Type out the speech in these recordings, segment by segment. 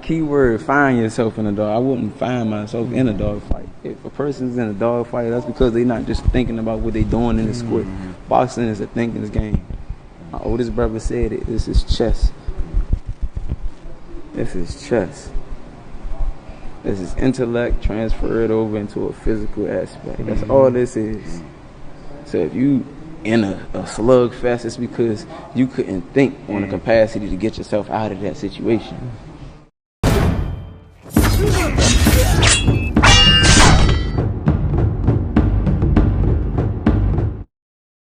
Keyword, find yourself in a dog. I wouldn't find myself in a dog fight. If a person's in a dog fight, that's because they're not just thinking about what they're doing in the sport. Boxing is a thinking game. My oldest brother said it. This is chess. This is chess. This is intellect transferred over into a physical aspect. That's all this is. So if you in a slugfest, it's because you couldn't think on the capacity to get yourself out of that situation.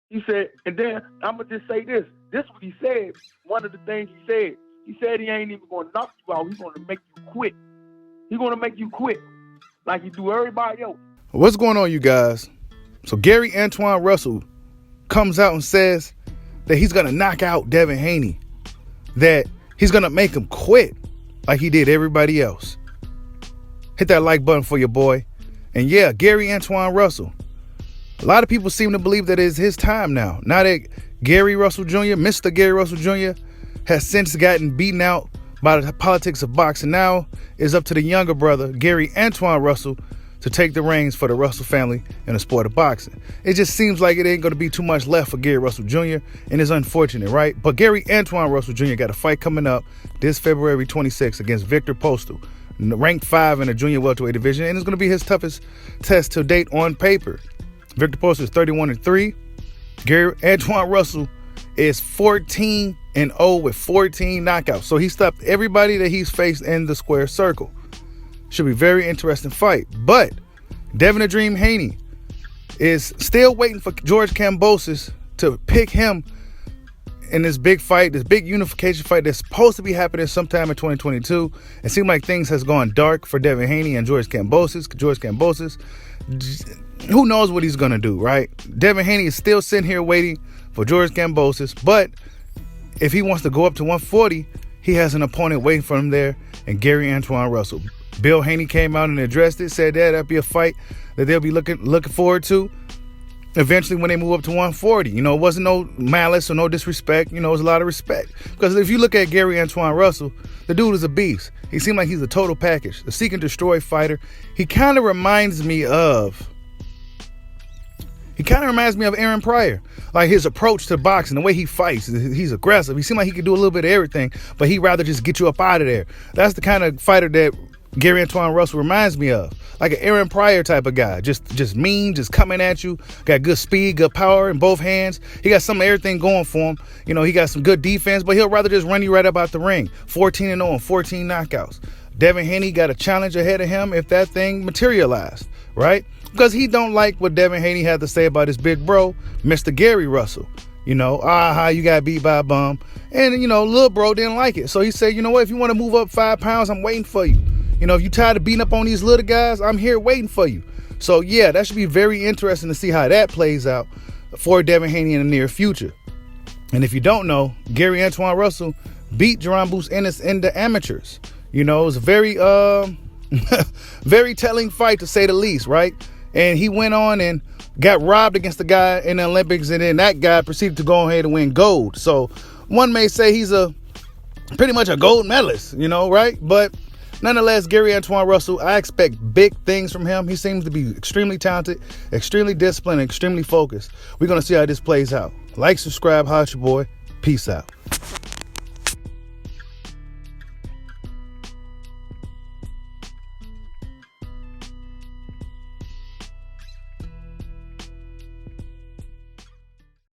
He said, and then I'm going to just say this. This is what he said. One of the things he said he ain't even going to knock you out. He's going to make you quit. He's going to make you quit like he do everybody else. What's going on, you guys? So Gary Antuanne Russell comes out and says that he's going to knock out Devin Haney, that he's going to make him quit like he did everybody else. Hit that like button for your boy. And yeah, Gary Antuanne Russell. A lot of people seem to believe that it's his time now. Now that Gary Russell Jr., Mr. Gary Russell Jr., has since gotten beaten out by the politics of boxing, now it's up to the younger brother, Gary Antuanne Russell, to take the reins for the Russell family in the sport of boxing. It just seems like it ain't going to be too much left for Gary Russell Jr., and it's unfortunate, right? But Gary Antuanne Russell Jr. got a fight coming up this February 26th against Victor Postal, ranked 5 in the junior welterweight division, and it's going to be his toughest test to date on paper. Victor Postal is 31-3. Gary Antuanne Russell is 14-0 with 14 knockouts. So he stopped everybody that he's faced in the square circle. Should be a very interesting fight. But Devin the Dream Haney is still waiting for George Kambosos to pick him in this big fight, this big unification fight that's supposed to be happening sometime in 2022. It seemed like things has gone dark for Devin Haney and George Kambosos. Who knows what he's going to do, right? Devin Haney is still sitting here waiting for George Kambosos, but if he wants to go up to 140, he has an opponent waiting for him there, and Gary Antuanne Russell. Bill Haney came out and addressed it, said that'd be a fight that they'll be looking forward to eventually when they move up to 140. You know, it wasn't no malice or no disrespect. You know, it was a lot of respect. Because if you look at Gary Antuanne Russell, the dude is a beast. He seemed like he's a total package, a seek and destroy fighter. He kind of reminds me of Aaron Pryor. Like his approach to boxing, the way he fights, he's aggressive. He seemed like he could do a little bit of everything, but he'd rather just get you up out of there. That's the kind of fighter that Gary Antuanne Russell reminds me of. Like an Aaron Pryor type of guy. Just mean, just coming at you. Got good speed, good power in both hands. He got some of everything going for him. You know, he got some good defense, but he'll rather just run you right up out the ring. 14-0 and 14 knockouts. Devin Haney got a challenge ahead of him if that thing materialized, right? Because he don't like what Devin Haney had to say about his big bro, Mr. Gary Russell. You know, you got beat by a bum. And, you know, little bro didn't like it. So he said, you know what, if you want to move up 5 pounds, I'm waiting for you. You know, if you're tired of beating up on these little guys, I'm here waiting for you. So, yeah, that should be very interesting to see how that plays out for Devin Haney in the near future. And if you don't know, Gary Antuanne Russell beat Jerron Bruce Ennis in the amateurs. You know, it was a very, very telling fight, to say the least, right? And he went on and got robbed against the guy in the Olympics, and then that guy proceeded to go ahead and win gold. So one may say he's pretty much a gold medalist, you know, right? But nonetheless, Gary Antuanne Russell, I expect big things from him. He seems to be extremely talented, extremely disciplined, extremely focused. We're going to see how this plays out. Like, subscribe, holla at your boy. Peace out.